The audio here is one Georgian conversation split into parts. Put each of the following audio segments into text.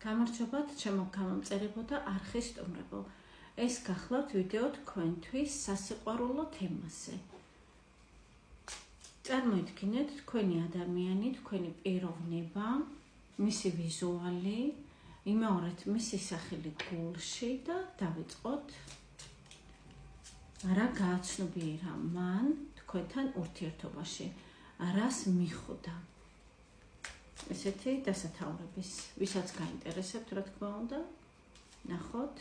გამარჯობათ, ჩემო გამომწერებო და არხის სტუმრებო. ეს გახლავთ ვიდეო თქვენთვის სასიყვარულო თემაზე. წარმოიდგინეთ თქვენი ადამიანი, თქვენი პიროვნება, მისი ვიზუალი, იმეორეთ მისი სახელი გულში და დავიწყოთ რა გააცნობიერა მან თქვენთან ურთიერთობაში, რას მიხვდა. ესეთი დასათაურების, ვისაც გაინტერესებთ, რა თქმა უნდა, ნახოთ.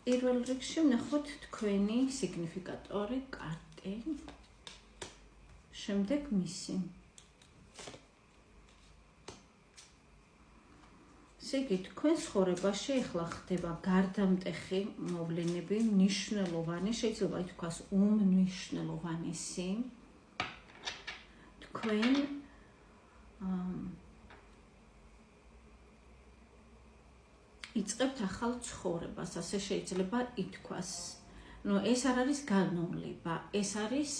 პირველ რიგში ვნახოთ თქვენი სიგნიფიკატორი კარტი, შემდეგ მისი. იგი თქვენ ცხოვრებაში ახლა ხდება გარდამტეხი მოვლენები, მნიშვნელოვანი, შეიძლება ითქვას უმნიშვნელოვანესი. თქვენ იწყებთ ახალ ცხოვრებას, ასე შეიძლება ითქვას. ეს არ არის განმავლობა, ეს არის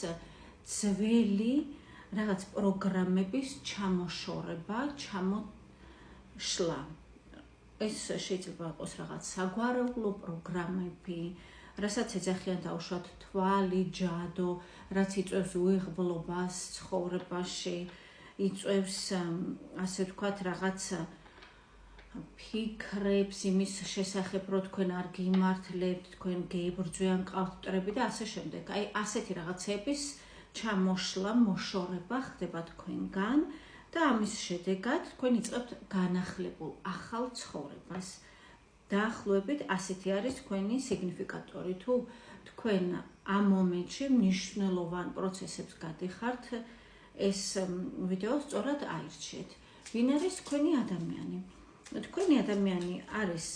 ძველი რაღაც პროგრამების ჩამოშორება, ჩამოშლა. ეს შეიძლება იყოს რაღაც საგვარეულო პროგრამები, რასაც ეძახიან დაუშვათ თვალი, ჯადო, რაც იწვევს უიღბლობას ცხოვრებაში, იწვევს, ასე ვთქვათ, რაღაც ფიქრებს იმის შესახებ, რომ თქვენ არ გიმართლებთ, თქვენ გეიბრძვიან, ყავთ მტრები და ასე შემდეგ. აი, ასეთი რაღაცების ჩამოშლა, მოშორება ხდება თქვენგან და ამის შედეგად თქვენ იწყებთ განახლებულ ახალ ცხოვრებას. დაახლოებით ასეთი არის თქვენი სიგნიფიკატორი. თუ თქვენ ამ მომენტში მნიშვნელოვან პროცესებს გადიხართ, ეს ვიდეო სწორად აირჩიეთ. ვინ არის თქვენი ადამიანი? თქვენი ადამიანი არის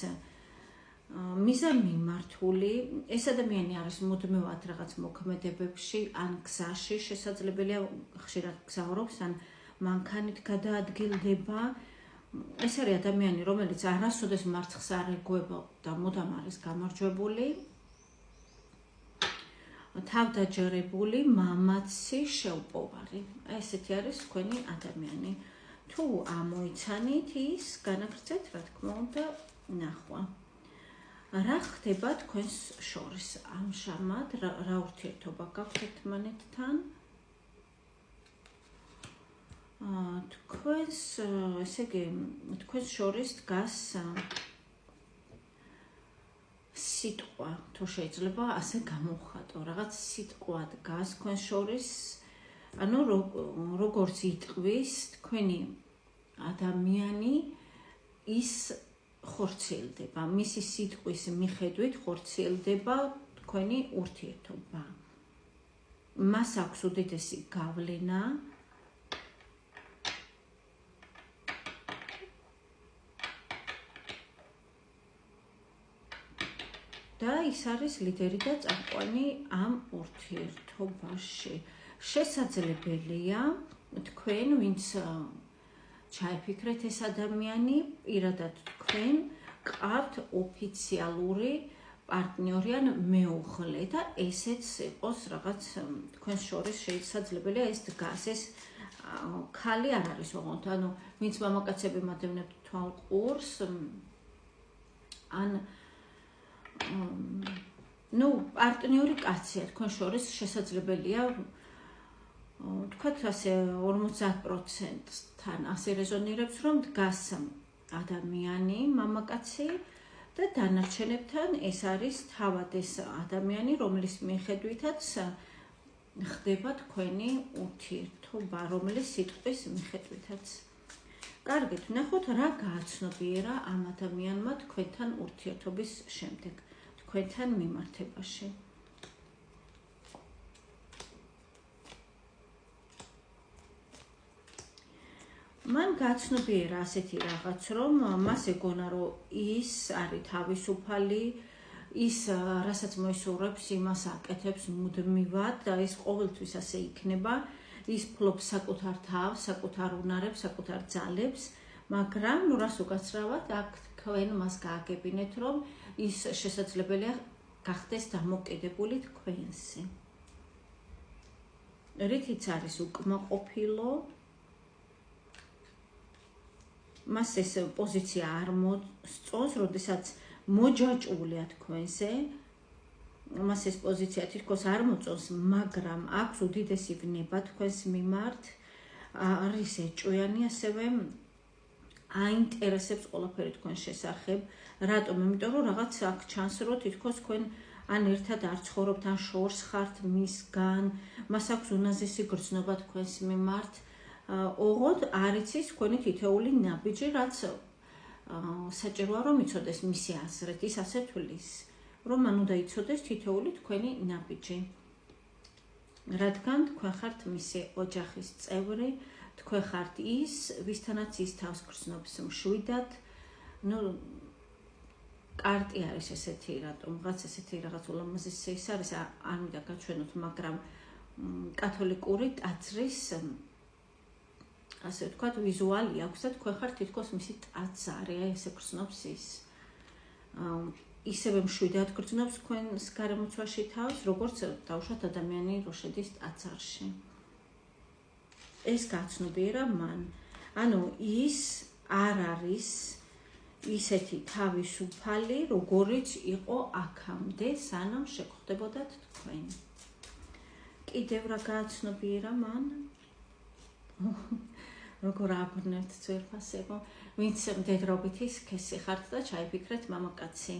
მიზანმიმართული, ეს ადამიანი არის მუდმივად რაღაც მოქმედებებში ან გზაში, შესაძლებელია ხშირად გზაურობს ან მანქანით გადაადგილდება. ეს არის ადამიანი, რომელიც არასოდეს მარცხს არ ეგუება და მუდამ არის გამარჯვებული, თავდაჯერებული, მამაცი, შეუპოვარი. ესეთი არის თქვენი ადამიანი. თუ ამოიცანით ის, განაგრძეთ, რა თქმა უნდა, ნახვა. რა ხდება თქვენს შორის ამჟამად, რა ურთიერთობა გაქვთ ერთმანეთთან? თქვენს, ესე იგი, თქვენს შორის დგას სიტყვა, თუ შეიძლება ასე გამოვხატო, რაღაც სიტყვა დგას თქვენს შორის, ანუ როგორც იტყვის თქვენი ადამიანი, ის ხორციელდება, მისი სიტყვის მიხედვით ხორციელდება თქვენი ურთიერთობა. მას აქვს უდიდესი გავლენა და ის არის ლიდერი და წამყვანი ამ ურთიერთობაში. შესაძლებელია თქვენ, ვინც ჩაიფიქრეთ ეს ადამიანი, პირადად თქვენ გყავთ ოფიციალური პარტნიორი ან მეუღლე და ესეც იყოს რაღაც თქვენ შორის შესაძლებელია ეს დგას. ეს ქალი არ არის ოღონდ, ანუ ვინც მამაკაცები მადევნებთ თვალყურს, ან პარტნიორი კაცია თქვენ შორის შესაძლებელია თქვათ ასე 50%-თან ასე რეზონირებს, რომ დგას ადამიანი, მამაკაცი და დანარჩენებთან ეს არის თავად ეს ადამიანი, რომლის მიხედვითაც ხდება თქვენი ურთიერთობა, რომლის სიტყვის მიხედვითაც. კარგით, ვნახოთ რა გააცნობიერა ამ ადამიანმა თქვენთან ურთიერთობის შემდეგ, თქვენთან მიმართებაში. მან გააცნობიერა ასეთი რაღაც, რომ მას ეგონა, რომ ის არის თავისუფალი, ის რასაც მოისურვებს, იმას აკეთებს მუდმივად და ეს ყოველთვის ასე იქნება. ის ფლობს საკუთარ თავს, საკუთარ უნარებს, საკუთარ ძალებს, მაგრამ რას უკაცრავად აქ თქვენ მას გააგებინეთ, რომ ის შესაძლებელია გახდეს დამოკიდებული თქვენზე. რითიც არის უკმაყოფილო, მას ეს პოზიცია არ მოსწონს, როდესაც მოჯაჭვულია თქვენზე, მას ეს პოზიცია თითქოს არ მოწონს, მაგრამ აქვს უდიდესი ვნება თქვენს მიმართ, არის ეჭვიანი, ასევე აინტერესებს ყველაფერი თქვენ შესახებ. რატომ? იმიტომ რომ რაღაც აქ ჩანს, რომ თითქოს თქვენ ან ერთად არ ცხოვრობთ, ან შორს ხართ მისგან, მას აქვს უნაზესი გრძნობა თქვენს მიმართ. ოღონდ არ იცის თქვენი თითეული ნაბიჯი, რაც საჭიროა რომ იცოდეს მისი აზრით. ის ასე თვლის, რომ მან უნდა იცოდეს თითეული თქვენი ნაბიჯი. რადგან თქვენ ხართ მისი ოჯახის წევრი, თქვენ ხართ ის, ვისთანაც ის თავს გრძნობს მშვიდად. კარტი არის ესეთი, რატომღაც ესეთი რაღაც ულამაზესი ის არის, არ მინდა გაჩვენოთ, მაგრამ კათოლიკური ტაძრის ასე ვთქვათ, ვიზუალი აქვს და თქვენ ხართ თითქოს მისი ტაძარი, ესე გრძნობს ის. ისევე მშვიდად გრძნობს თქვენს გარემოცვაში თავს, როგორც დავუშვათ ადამიანი რო შედის ტაძარში. ეს გაცნობიერა მან. ანუ ის არ არის ისეთი თავისუფალი, როგორიც იყო აქამდე, სანამ შეგხვდებოდათ თქვენ. კიდევ რა გააცნობიერა მან? როგორ აბრუნებთ ძვირფასებო, ვინც მდედრობითი სქესი ხართ და ჩაიფიქრეთ მამაკაცი.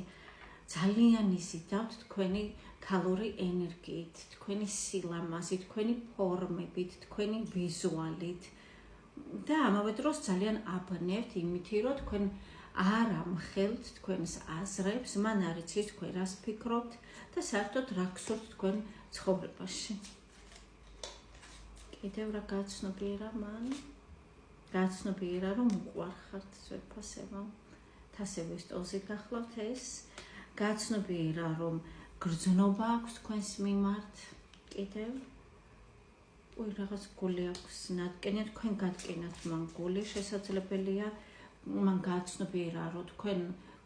ძალიან იზიდავთ თქვენი ქალური ენერგიით, თქვენი სილამაზით, თქვენი ფორმებით, თქვენი ვიზუალით და ამავე დროს ძალიან აბნევთ იმითი, რომ თქვენ არ ამხელთ თქვენს აზრებს, მან არ იცის თქვენ რას ფიქრობთ და საერთოდ რა გსურთ თქვენ ცხოვრებაში. კიდევ რა გაცნობიერა მან? გაცნობიერა, რომ უყვარხართ ძვირფასებო. თასების ტოლზე გახლავთ ეს. გაცნობიერა, რომ გრძნობა აქვს თქვენს მიმართ. კიდევ რაღაც გული აქვს ნატკენი, თქვენ გატკინათ მან გული, შესაძლებელია მან გაცნობიერა, რომ თქვენ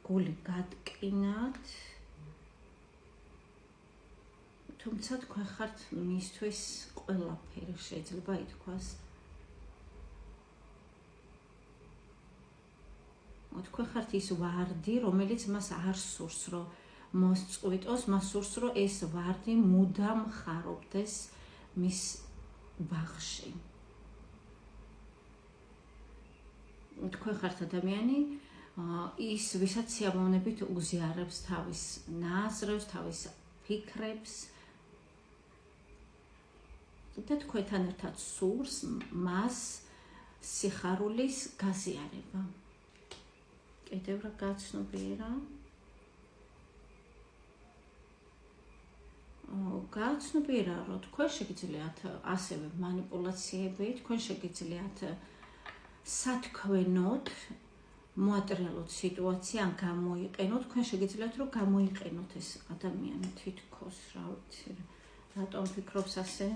გული გატკინათ. თუმცა თქვენ ხართ მისთვის ყველაფერი, შეიძლება ითქვას. თქვენ ხართ ის ვარდი, რომელიც მას არ სურს, რომ მოსწყვიტოს, მას სურს, რომ ეს ვარდი მუდამ ხარობდეს მის ბაღში. თქვენ ხართ ადამიანი, ის ვისაც სიამოვნებით უზიარებს თავის ნაზრებს, თავის ფიქრებს და თქვენთან ერთად სურს მას სიხარულის გაზიარება. კიდევ რა გაცნობიერა? გაცნობიერა, რომ თქვენ შეგიძლიათ ასევე მანიპულაციები, თქვენ შეგიძლიათ სათქვენოდ მოატრიალოთ სიტუაცია, ან გამოიყენოთ, თქვენ შეგიძლიათ რომ გამოიყენოთ ეს ადამიანი თითქოს, რა ვიცი, რატომ ფიქრობს ასე?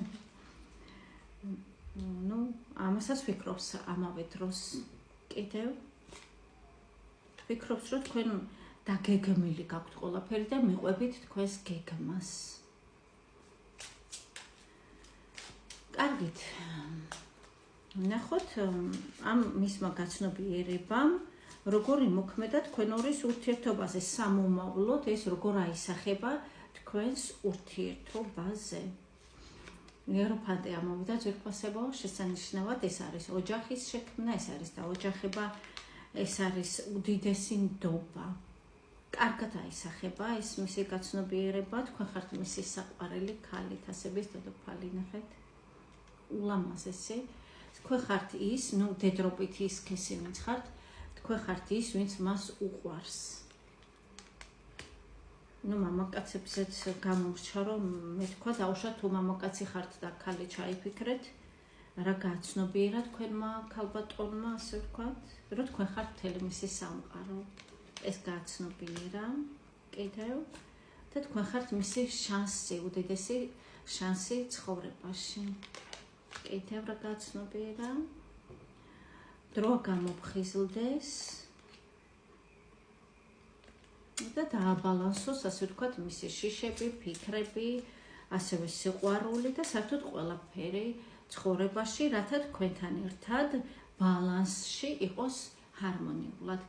ამასაც ფიქრობს ამავე დროს. კიდევ ფიქრობს, რომ თქვენ დაგეგმილი გაქვთ ყველაფერი და მიყვებით თქვენს გეგმას. კარგით. ნახოთ ამ მისმა გაცნობიერებამ როგორ იმოქმედა თქვენ ორის ურთიერთობაზე, სამომავლოდ ეს როგორ აისახება თქვენს ურთიერთობაზე. იეროფანტე ამოვიდა ძვირფასებო, შესანიშნავად ეს არის ოჯახის შექმნა, ეს არის დაოჯახება, ეს არის უდიდესი ნდობა. კარგად აისახება ეს მისი გაცნობიერება, თქვენ ხართ მისი საყვარელი ქალი, თასების დედოფალი, ნახეთ. ულამაზესი. თქვენ ხართ ის, დედრობით ის სქესი ვინც ხართ, თქვენ ხართ ის, ვინც მას უყვარს. მამაკაცებზეც გამომრჩა, რომ მე თქვა დავუშვათ, თუ მამაკაცი ხართ და ქალი ჩაიფიქრეთ, რა გაცნობიერა თქვენმა ქალბატონმა, ასე ვთქვათ, რომ თქვენ ხართ მთელი მისი სამყარო. ეს გაცნობიერა კიდევ და თქვენ ხართ მისი შანსი, უდიდესი შანსი ცხოვრებაში. კიდევ რა გაცნობიერა? დრო გამოფხიზლდეს და დააბალანსოს, ასე ვთქვათ, მისი შიშები, ფიქრები, ასევე სიყვარული და საერთოდ ყველაფერი ცხოვრებაში, რათა თქვენთან ერთად ბალანსში იყოს ჰარმონიულად.